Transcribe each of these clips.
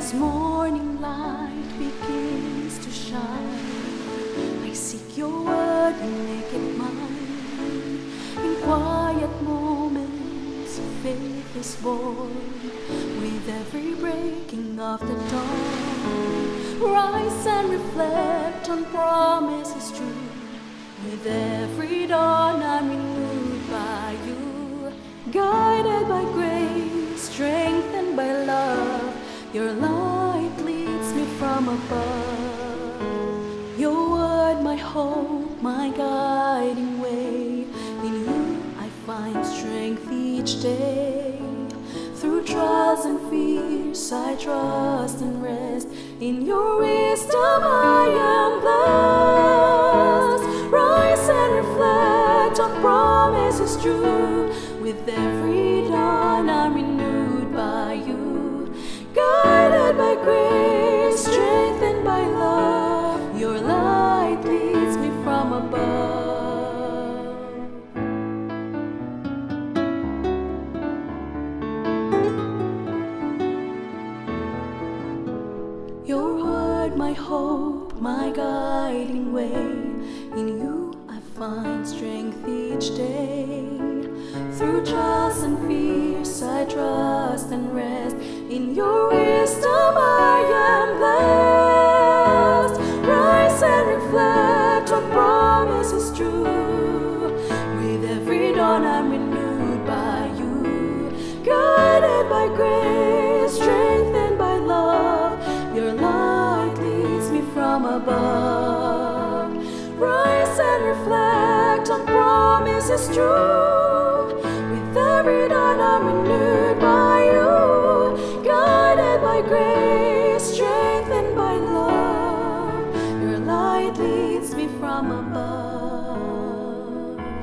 as morning light begins to shine, I seek your word and make it mine. In quiet moments, faith is born. With every breaking of the dawn, rise and reflect on promises true. With every dawn, I'm renewed by you, guided by grace, strengthened by love. Your light leads me from above. Your word, my hope, my guiding way. In you I find strength each day. Through trials and fears I trust and rest. In your wisdom I am blessed. Rise and reflect on promises true. With every dawn I'm renewed by you, guided by grace, strengthened by love. Your light leads me from above. Your word, my hope, my guiding way. In you I find strength each day. Through trials and fears I trust and rest. In your wisdom I am blessed. Rise and reflect on promises true. With every dawn I'm renewed by you, guided by grace, strengthened by love. Your light leads me from above. Rise and reflect on promises true. With every dawn I'm renewed by you, guided by grace, strengthened by love. Your light leads me from above.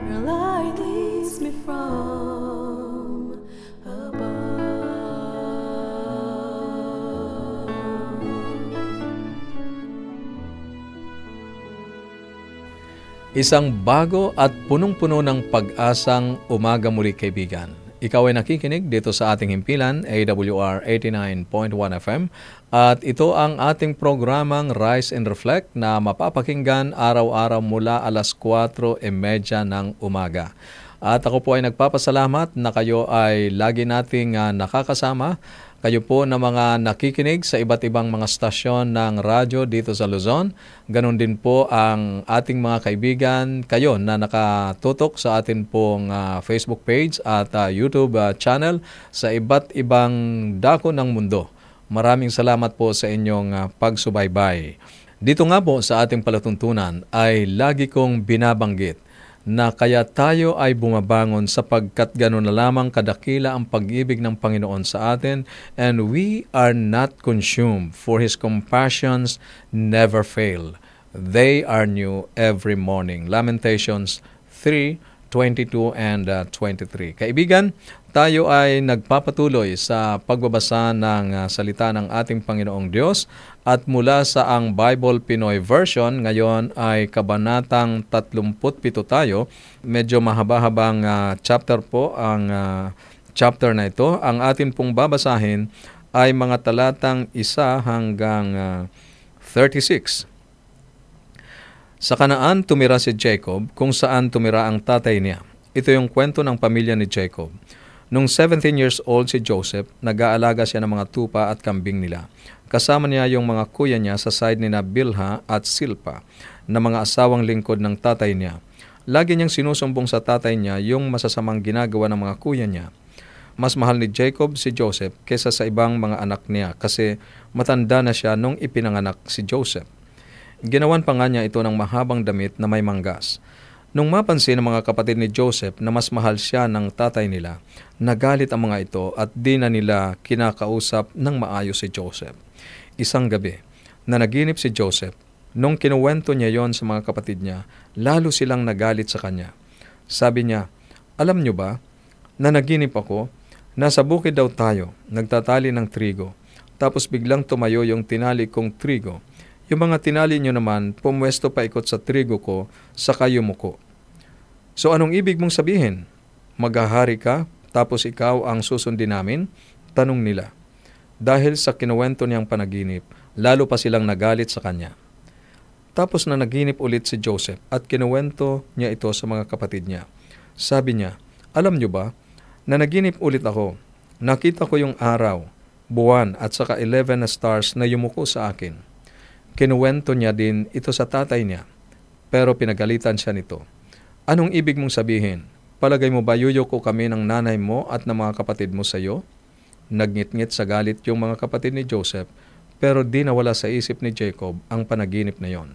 Your light leads me from above. Isang bago at punong-puno ng pag-asang umaga muli, kaibigan. Ikaw ay nakikinig dito sa ating himpilan, AWR 89.1 FM, at ito ang ating programang Rise and Reflect na mapapakinggan araw-araw mula alas 4:30 ng umaga. At ako po ay nagpapasalamat na kayo ay lagi nating nakakasama. Kayo po na mga nakikinig sa iba't ibang mga stasyon ng radyo dito sa Luzon. Ganon din po ang ating mga kaibigan, kayo na nakatutok sa atin pong Facebook page at YouTube channel sa iba't ibang dako ng mundo. Maraming salamat po sa inyong pagsubaybay. Dito nga po sa ating palatuntunan ay lagi kong binabanggit na kaya tayo ay bumabangon sapagkat gano'n na lamang kadakila ang pag-ibig ng Panginoon sa atin, and we are not consumed, for His compassions never fail. They are new every morning. Lamentations 3:22 and 23. Kaibigan, tayo ay nagpapatuloy sa pagbabasa ng salita ng ating Panginoong Diyos at mula sa ang Bible Pinoy Version, ngayon ay kabanatang 37 tayo. Medyo mahaba-habang chapter po ang chapter na ito. Ang atin pong babasahin ay mga talatang 1 hanggang 36. Sa Kanaan tumira si Jacob, kung saan tumira ang tatay niya. Ito yung kwento ng pamilya ni Jacob. Nung 17 years old si Joseph, nag-aalaga siya ng mga tupa at kambing nila. Kasama niya yung mga kuya niya sa side ni na Bilha at Silpa, na mga asawang lingkod ng tatay niya. Lagi niyang sinusumbong sa tatay niya yung masasamang ginagawa ng mga kuya niya. Mas mahal ni Jacob si Joseph kaysa sa ibang mga anak niya kasi matanda na siya nung ipinanganak si Joseph. Ginawan pa nga niya ito ng mahabang damit na may manggas. Nung mapansin ng mga kapatid ni Joseph na mas mahal siya ng tatay nila, nagalit ang mga ito at di na nila kinakausap ng maayos si Joseph. Isang gabi, nanaginip si Joseph. Nung kinuwento niya yon sa mga kapatid niya, lalo silang nagalit sa kanya. Sabi niya, "Alam niyo ba, nanaginip ako, nasa bukid daw tayo, nagtatali ng trigo. Tapos biglang tumayo yung tinali kong trigo. Yung mga tinali nyo naman, pumwesto pa ikot sa trigo ko, saka yumuko. So anong ibig mong sabihin? Maghahari ka, tapos ikaw ang susundin namin?" Tanong nila. Dahil sa kinuwento niyang panaginip, lalo pa silang nagalit sa kanya. Tapos na naginip ulit si Joseph at kinuwento niya ito sa mga kapatid niya. Sabi niya, "Alam niyo ba, na naginip ulit ako. Nakita ko yung araw, buwan at saka 11 na stars na yumuko sa akin." Kinuwento niya din ito sa tatay niya, pero pinagalitan siya nito. "Anong ibig mong sabihin? Palagay mo ba yuyuko kami ng nanay mo at ng mga kapatid mo sa iyo?" Nagngit-ngit sa galit yung mga kapatid ni Joseph, pero di nawala sa isip ni Jacob ang panaginip na yon.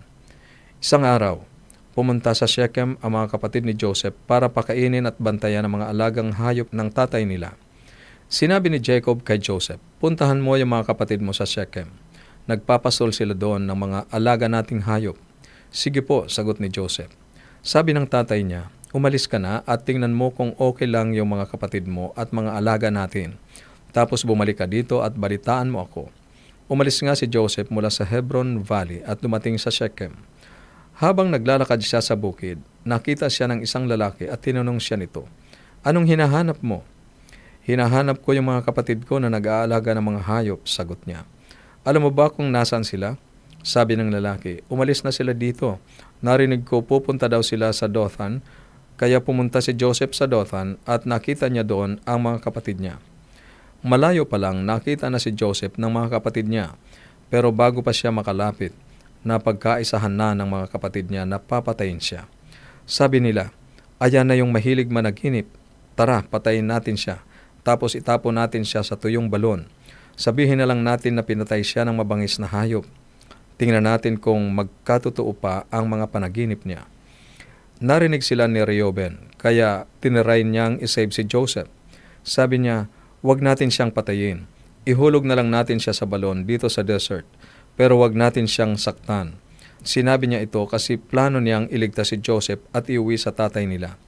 Isang araw, pumunta sa Shechem ang mga kapatid ni Joseph para pakainin at bantayan ang mga alagang hayop ng tatay nila. Sinabi ni Jacob kay Joseph, "Puntahan mo yung mga kapatid mo sa Shechem. Nagpapasol sila doon ng mga alaga nating hayop." "Sige po," sagot ni Joseph. Sabi ng tatay niya, "Umalis ka na at tingnan mo kung okay lang yung mga kapatid mo at mga alaga natin. Tapos bumalik ka dito at balitaan mo ako." Umalis nga si Joseph mula sa Hebron Valley at dumating sa Shechem. Habang naglalakad siya sa bukid, nakita siya ng isang lalaki at tinanong siya nito, "Anong hinahanap mo?" "Hinahanap ko yung mga kapatid ko na nag-aalaga ng mga hayop," sagot niya. "Alam mo ba kung nasaan sila?" Sabi ng lalaki, "Umalis na sila dito. Narinig ko pupunta daw sila sa Dothan." Kaya pumunta si Joseph sa Dothan at nakita niya doon ang mga kapatid niya. Malayo pa lang nakita na si Joseph ng mga kapatid niya, pero bago pa siya makalapit, napagkaisahan na ng mga kapatid niya na papatayin siya. Sabi nila, "Ayan na yung mahilig managinip. Tara, patayin natin siya. Tapos itapon natin siya sa tuyong balon. Sabihin na lang natin na pinatay siya ng mabangis na hayop. Tingnan natin kung magkatotoo pa ang mga panaginip niya." Narinig sila ni Reuben, kaya tiniray niyang isave si Joseph. Sabi niya, "Huwag natin siyang patayin. Ihulog na lang natin siya sa balon dito sa desert, pero huwag natin siyang saktan." Sinabi niya ito kasi plano niyang iligtas si Joseph at iuwi sa tatay nila.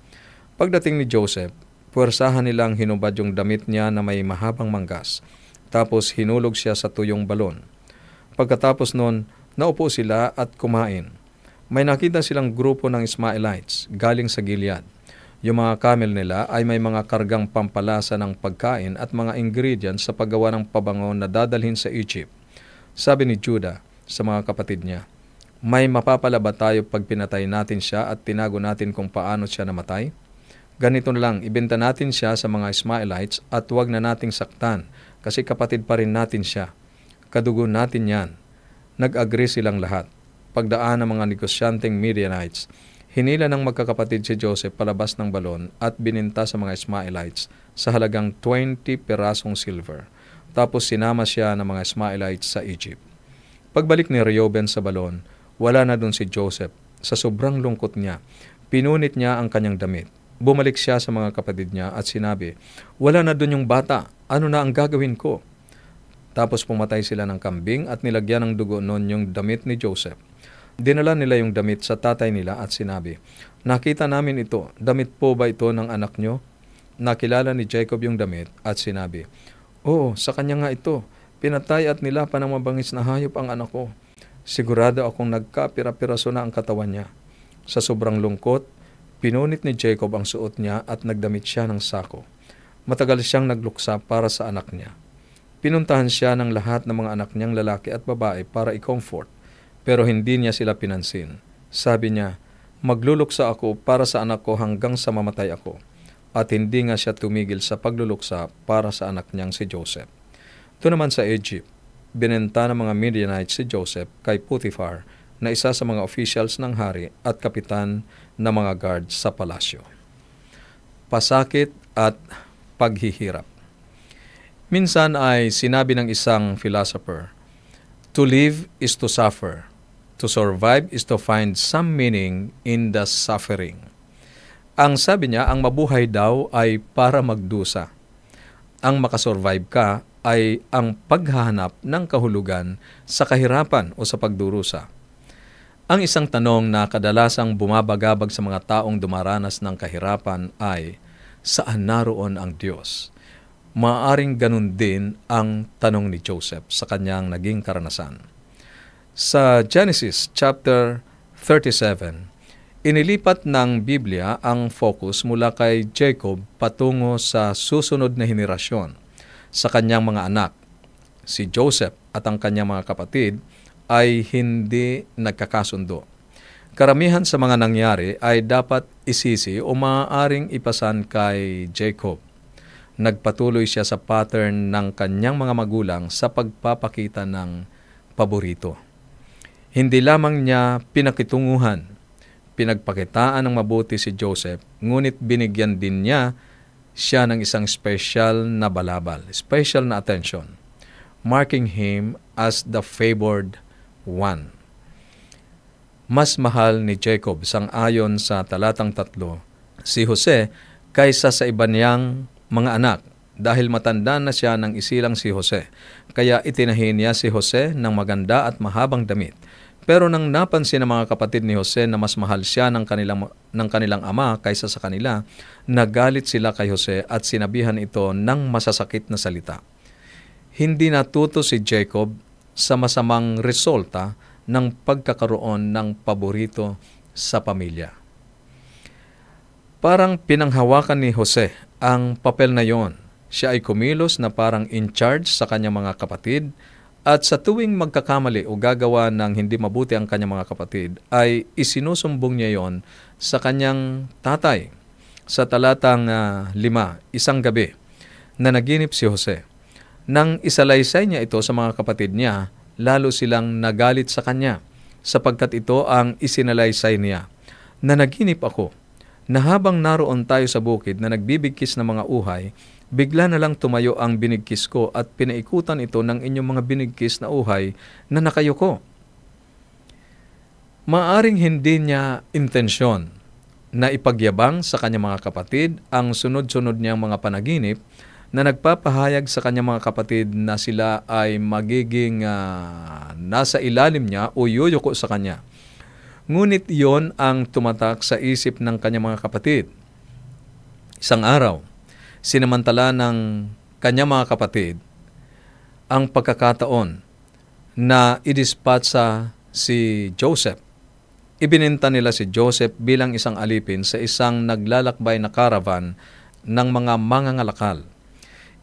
Pagdating ni Joseph, puwersahan nilang hinubad yung damit niya na may mahabang manggas. Tapos hinulog siya sa tuyong balon. Pagkatapos nun, naupo sila at kumain. May nakita silang grupo ng Ismaelites galing sa Gilead. Yung mga camel nila ay may mga kargang pampalasa ng pagkain at mga ingredients sa paggawa ng pabango na dadalhin sa Egypt. Sabi ni Judah sa mga kapatid niya, "May mapapala ba tayo pag pinatay natin siya at tinago natin kung paano siya namatay? Ganito na lang, ibenta natin siya sa mga Ismaelites at huwag na nating saktan kasi kapatid pa rin natin siya. Kadugo natin yan." Nag-agree silang lahat. Pagdaan ng mga negosyanteng Midianites, hinila ng magkakapatid si Joseph palabas ng balon at bininta sa mga Ismaelites sa halagang 20 pirasong silver. Tapos sinama siya ng mga Ismaelites sa Egypt. Pagbalik ni Reuben sa balon, wala na dun si Joseph. Sa sobrang lungkot niya, pinunit niya ang kanyang damit. Bumalik siya sa mga kapatid niya at sinabi, "Wala na dun yung bata. Ano na ang gagawin ko?" Tapos pumatay sila ng kambing at nilagyan ng dugo noon yung damit ni Joseph. Dinala nila yung damit sa tatay nila at sinabi, "Nakita namin ito. Damit po ba ito ng anak nyo?" Nakilala ni Jacob yung damit at sinabi, "Oo, sa kanya nga ito. Pinatay at nilapa ng mabangis na hayop ang anak ko. Sigurado akong nagkapira-piraso na ang katawan niya." Sa sobrang lungkot, pinunit ni Jacob ang suot niya at nagdamit siya ng sako. Matagal siyang nagluksa para sa anak niya. Pinuntahan siya ng lahat ng mga anak niyang lalaki at babae para i-comfort, pero hindi niya sila pinansin. Sabi niya, "Magluluksa ako para sa anak ko hanggang sa mamatay ako." At hindi nga siya tumigil sa pagluluksa para sa anak niyang si Joseph. Ito naman sa Egypt, binenta ng mga Midianites si Joseph kay Potiphar na isa sa mga officials ng hari at kapitan ng mga guards sa palasyo. Pasakit at paghihirap. Minsan ay sinabi ng isang philosopher, "To live is to suffer. To survive is to find some meaning in the suffering." Ang sabi niya, ang mabuhay daw ay para magdusa. Ang makasurvive ka ay ang paghahanap ng kahulugan sa kahirapan o sa pagdurusa. Ang isang tanong na kadalasang bumabagabag sa mga taong dumaranas ng kahirapan ay, saan naroon ang Diyos? Maaring ganun din ang tanong ni Joseph sa kanyang naging karanasan. Sa Genesis chapter 37, inilipat ng Biblia ang focus mula kay Jacob patungo sa susunod na henerasyon, sa kanyang mga anak, si Joseph at ang kanyang mga kapatid ay hindi nagkakasundo. Karamihan sa mga nangyari ay dapat isisi o maaaring ipasan kay Jacob. Nagpatuloy siya sa pattern ng kanyang mga magulang sa pagpapakita ng paborito. Hindi lamang niya pinakitunguhan, pinagpakitaan ng mabuti si Joseph, ngunit binigyan din niya siya ng isang special na balabal, special na attention, marking him as the favored one. Mas mahal ni Jacob sang-ayon sa talatang 3 si Jose kaysa sa iba niyang mga anak dahil matanda na siya nang isilang si Jose. Kaya itinahi niya si Jose ng maganda at mahabang damit. Pero nang napansin ng mga kapatid ni Jose na mas mahal siya ng kanilang ama kaysa sa kanila, nagalit sila kay Jose at sinabihan ito ng masasakit na salita. Hindi natuto si Jacob sa masamang resulta ng pagkakaroon ng paborito sa pamilya. Parang pinanghawakan ni Jose ang papel na yon. Siya ay kumilos na parang in charge sa kanyang mga kapatid. At sa tuwing magkakamali o gagawa ng hindi mabuti ang kanyang mga kapatid, ay isinusumbong niya yon sa kanyang tatay. Sa talatang 5, isang gabi, na naginip si Jose. Nang isalaysay niya ito sa mga kapatid niya, lalo silang nagalit sa kanya, sapagkat ito ang isinalaysay niya. Na naginip ako, na habang naroon tayo sa bukid na nagbibigkis ng mga uhay, bigla na lang tumayo ang binigkis ko at pinaikutan ito ng inyong mga binigkis na uhay na nakayuko. Maaring hindi niya intensyon na ipagyabang sa kanyang mga kapatid ang sunod-sunod niyang mga panaginip na nagpapahayag sa kanyang mga kapatid na sila ay magiging nasa ilalim niya o yuyuko sa kanya. Ngunit iyon ang tumatak sa isip ng kanyang mga kapatid. Isang araw, sinamantala ng kanyang mga kapatid ang pagkakataon na idispatsa si Joseph. Ibininta nila si Joseph bilang isang alipin sa isang naglalakbay na caravan ng mga mangangalakal.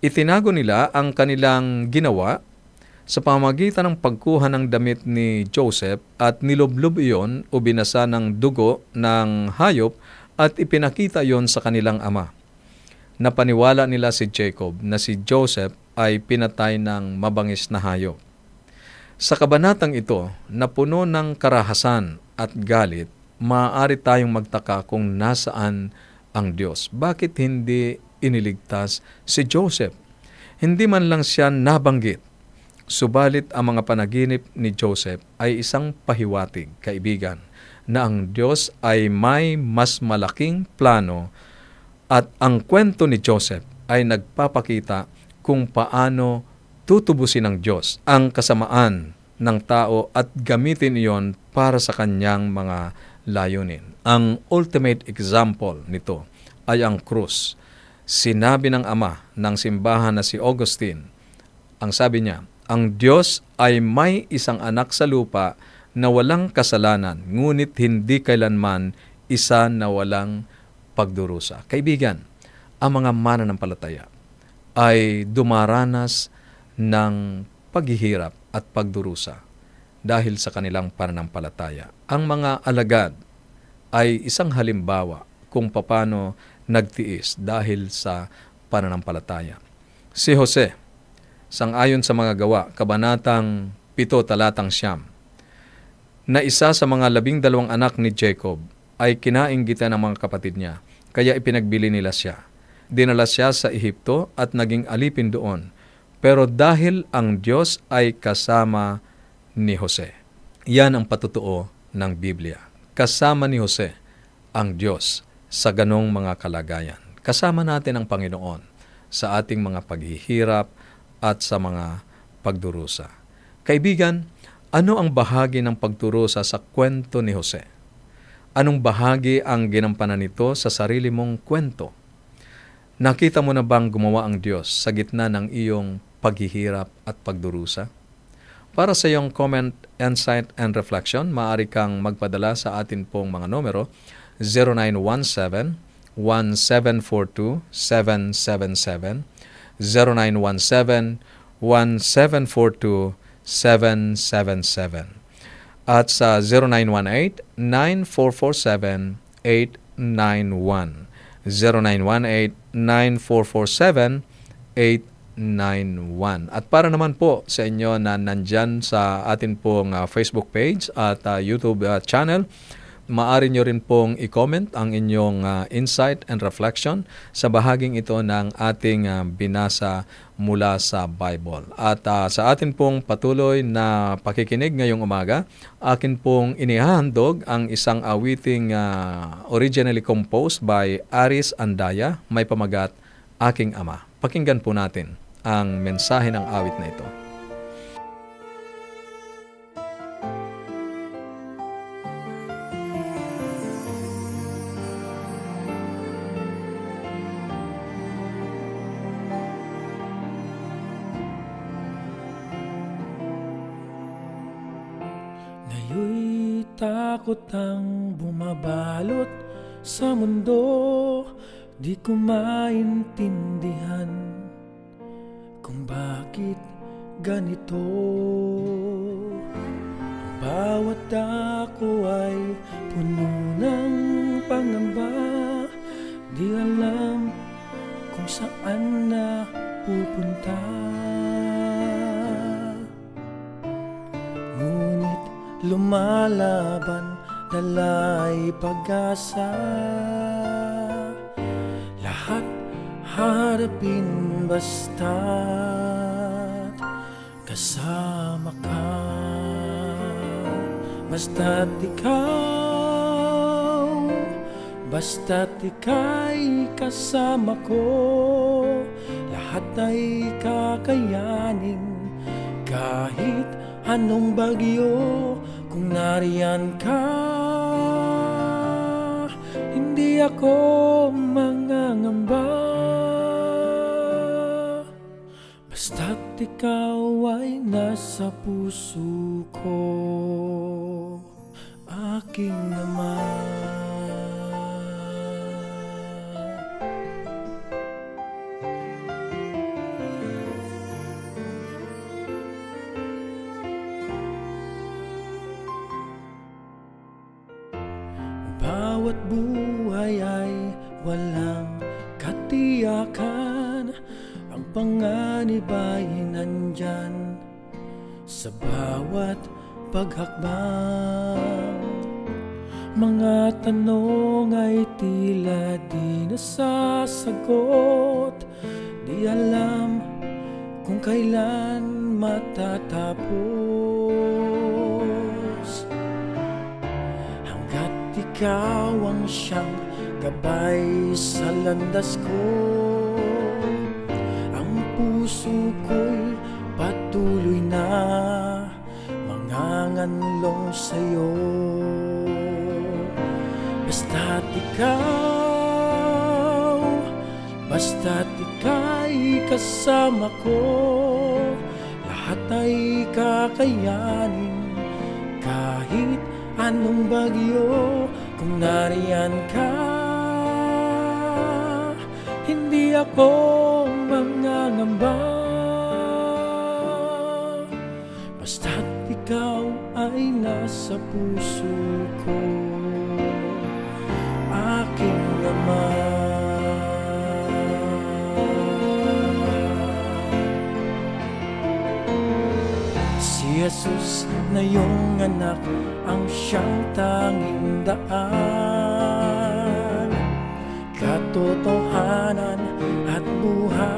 Itinago nila ang kanilang ginawa sa pamamagitan ng pagkuha ng damit ni Joseph at nilublob iyon o binasa ng dugo ng hayop at ipinakita iyon sa kanilang ama. Napaniwala nila si Jacob na si Joseph ay pinatay ng mabangis na hayop. Sa kabanatang ito, na puno ng karahasan at galit, maaari tayong magtaka kung nasaan ang Diyos. Bakit hindi iniligtas si Joseph? Hindi man lang siya nabanggit. Subalit ang mga panaginip ni Joseph ay isang pahiwatig, kaibigan, na ang Diyos ay may mas malaking plano at ang kwento ni Joseph ay nagpapakita kung paano tutubusin ng Diyos ang kasamaan ng tao at gamitin iyon para sa kanyang mga layunin. Ang ultimate example nito ay ang krus. Sinabi ng ama ng simbahan na si Augustine, ang sabi niya, ang Diyos ay may isang anak sa lupa na walang kasalanan, ngunit hindi kailanman isa na walang pagdurusa. Kaibigan, ang mga mananampalataya ay dumaranas ng paghihirap at pagdurusa dahil sa kanilang pananampalataya. Ang mga alagad ay isang halimbawa kung paano nagtiis dahil sa pananampalataya. Si Jose, sang-ayon sa mga gawa, kabanatang 7 talatang 9, na isa sa mga 12 anak ni Jacob ay kinainggitan ng mga kapatid niya, kaya ipinagbili nila siya. Dinala siya sa Ehipto at naging alipin doon. Pero dahil ang Diyos ay kasama ni Jose. Yan ang patutuo ng Biblia. Kasama ni Jose ang Diyos sa ganong mga kalagayan. Kasama natin ang Panginoon sa ating mga paghihirap at sa mga pagdurusa. Kaibigan, ano ang bahagi ng pagdurusa sa kwento ni Jose? Anong bahagi ang ginampanan nito sa sarili mong kwento? Nakita mo na bang gumawa ang Diyos sa gitna ng iyong paghihirap at pagdurusa? Para sa iyong comment, insight, and reflection, maaari kang magpadala sa atin pong mga numero 0917-1742-777, 0917 0918-944-7777 at sa 0918-9447-891. 0918-9447-891. At para naman po sa inyo na nandyan sa atin pong Facebook page at YouTube channel, maaari nyo rin pong i-comment ang inyong insight and reflection sa bahaging ito ng ating binasa mula sa Bible. At sa atin pong patuloy na pakikinig ngayong umaga, akin pong inihahandog ang isang awiting originally composed by Aris Andaya, may pamagat, Aking Ama. Pakinggan po natin ang mensahe ng awit na ito. Ngayon'y takot ang bumabalot sa mundo, di ko maintindihan kung bakit ganito. Ang bawat dako ay puno ng pangamba, di alam kung saan na pupunta. Ngunit lumalaban, dala'y pag-asa. Lahat harapin basta't kasama ka. Basta't ika'y kasama ko, lahat ay kakayanin. Kahit anong bagyo, kung nariyan ka, hindi ako mangangamba. Basta't ikaw ay nasa puso ko, aking Ama. Bawat buhay ay walang katiyakan, ang panganib ay nandyan sa bawat paghakbang. Mga tanong ay tila di nasasagot, di alam kung kailan matatapos. Hanggat ikaw ang siyang gabay sa landas ko, ang puso ko'y patuloy na manganganlong sa'yo. Basta't ika'y kasama ko, lahat ay kakayanin. Kahit anong bagyo, kung nariyan ka, hindi ako mangangamba. Basta't ikaw ay nasa puso ko, aking Ama. Si Jesus na iyong anak, ang siyang tanging daan, katotohanan at buhay.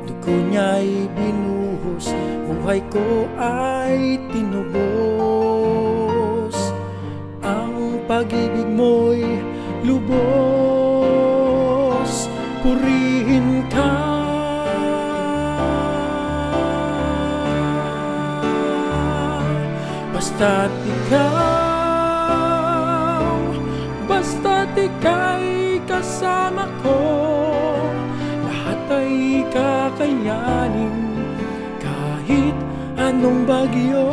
Dugo niya'y binuhos, buhay ko ay tinubos. Ang pag-ibig mo'y lubos, purihin ka. Basta't ika'y kasama ko, lahat ay kakayanin. Kahit anong bagyo,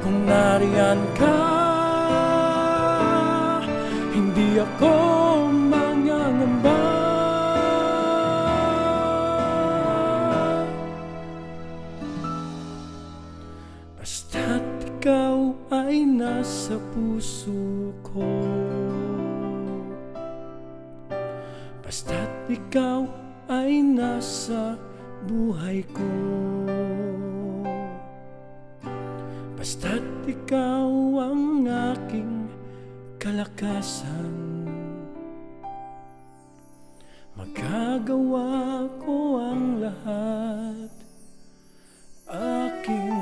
kung nariyan ka, hindi ako mangangamba. suko. Basta't ikaw ay nasa buhay ko, basta't ikaw ang aking kalakasan, magagawa ko ang lahat, aking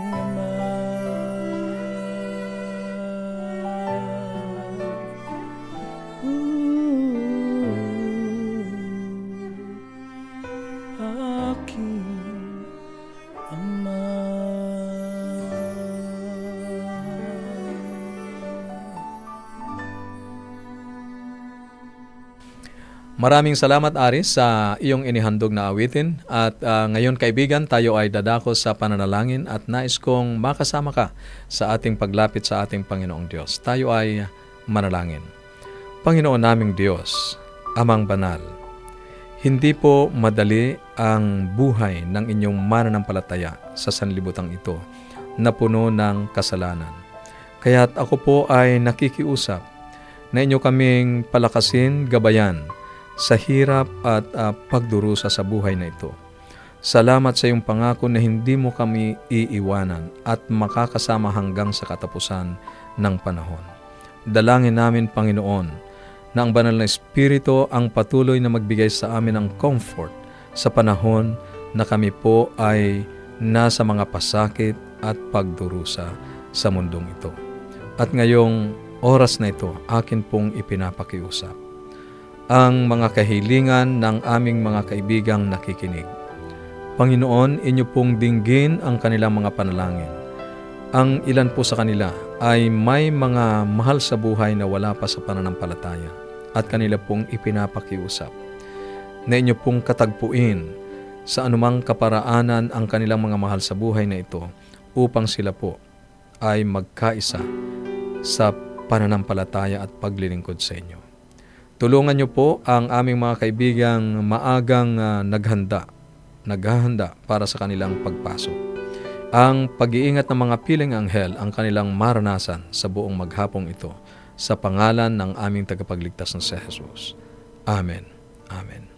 Maraming salamat, Aris, sa iyong inihandog na awitin. At ngayon, kaibigan, tayo ay dadako sa pananalangin at nais kong makasama ka sa ating paglapit sa ating Panginoong Diyos. Tayo ay manalangin. Panginoon naming Diyos, Amang Banal, hindi po madali ang buhay ng inyong mananampalataya sa sanlibutan ito na puno ng kasalanan. Kaya't ako po ay nakikiusap na inyo kaming palakasin, gabayan sa hirap at pagdurusa sa buhay na ito. Salamat sa iyong pangako na hindi mo kami iiwanan at makakasama hanggang sa katapusan ng panahon. Dalangin namin, Panginoon, na ang banal na Espiritu ang patuloy na magbigay sa amin ng comfort sa panahon na kami po ay nasa mga pasakit at pagdurusa sa mundong ito. At ngayong oras na ito, akin pong ipinapakiusap ang mga kahilingan ng aming mga kaibigang nakikinig. Panginoon, inyo pong dinggin ang kanilang mga panalangin. Ang ilan po sa kanila ay may mga mahal sa buhay na wala pa sa pananampalataya at kanila pong ipinapakiusap na inyo pong katagpuin sa anumang kaparaanan ang kanilang mga mahal sa buhay na ito upang sila po ay magkaisa sa pananampalataya at paglilingkod sa inyo. Tulungan niyo po ang aming mga kaibigang maagang naghahanda para sa kanilang pagpasok. Ang pag-iingat ng mga piling anghel ang kanilang maranasan sa buong maghapong ito sa pangalan ng aming tagapagligtas na si Jesus. Amen. Amen.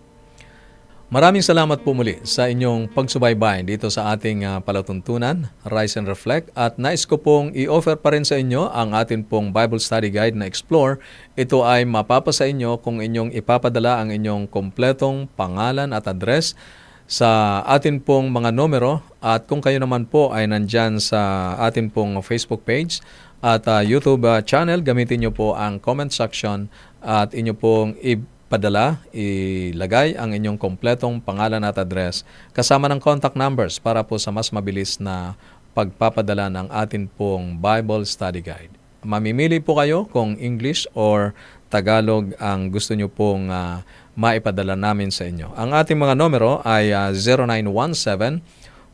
Maraming salamat po muli sa inyong pagsubaybay dito sa ating palatuntunan, Rise and Reflect. At nais ko pong i-offer pa rin sa inyo ang atin pong Bible Study Guide na Explore. Ito ay mapapasa inyo kung inyong ipapadala ang inyong kompletong pangalan at address sa atin pong mga numero. At kung kayo naman po ay nandyan sa atin pong Facebook page at YouTube channel, gamitin nyo po ang comment section at inyo pong ilagay ang inyong kompletong pangalan at address kasama ng contact numbers para po sa mas mabilis na pagpapadala ng atin pong Bible Study Guide. Mamimili po kayo kung English or Tagalog ang gusto nyo pong maipadala namin sa inyo. Ang ating mga numero ay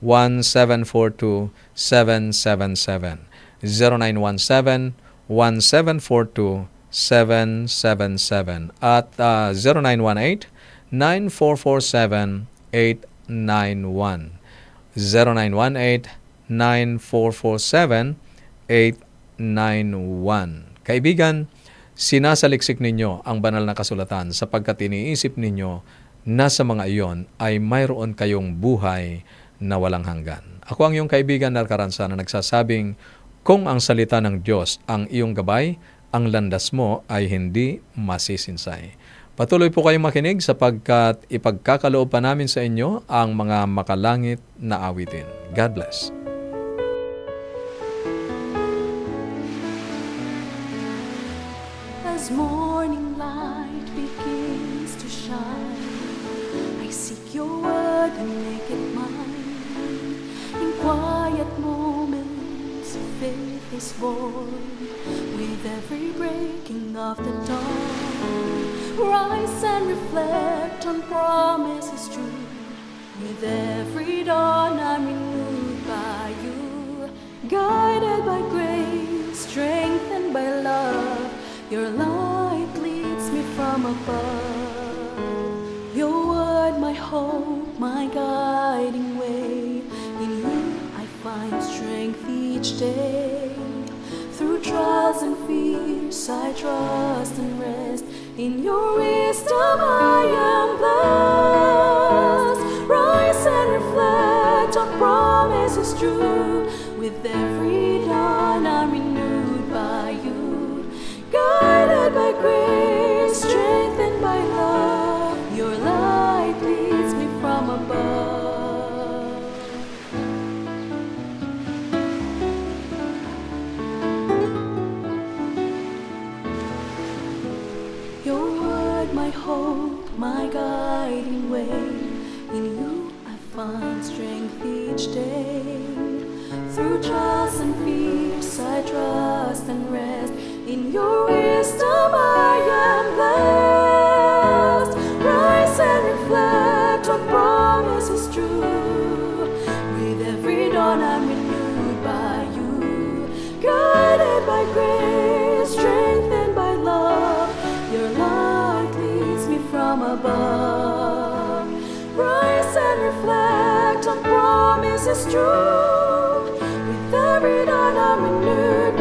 0917-1742-777. 0917-1742-777 at 0918-9447-891. 0918-9447-891. Kaibigan, sinasaliksik ninyo ang banal na kasulatan sapagkat iniisip ninyo na sa mga iyon ay mayroon kayong buhay na walang hanggan. Ako ang iyong kaibigan Narcaranza na nagsasabing, kung ang salita ng Diyos ang iyong gabay, ang landas mo ay hindi masisinsay. Patuloy po kayong makinig sapagkat ipagkakaloob pa namin sa inyo ang mga makalangit na awitin. God bless. As morning light begins to shine, I seek your word and make it mine. In quiet moments, faith is born. With every breaking of the dawn, rise and reflect on promises true. With every dawn I'm renewed by you, guided by grace, strengthened by love. Your light leads me from above. Your word, my hope, my guiding way. In you I find strength each day. Through trials and fears fears I trust and rest. In your wisdom I am blessed. Rise and reflect on promises true. With every dawn I'm renewed by you. Guided by grace, strengthened by love. Your light leads me from above. Your word, my hope, my guiding way. In you I find strength each day. Through trials and fears I trust and rest. In your wisdom I am blessed. Rise and reflect on promises true. With every dawn I'm renewed by you. Guided by grace, strengthened by love. Your light leads me from above. Rise and reflect on promises true. With every dawn I'm renewed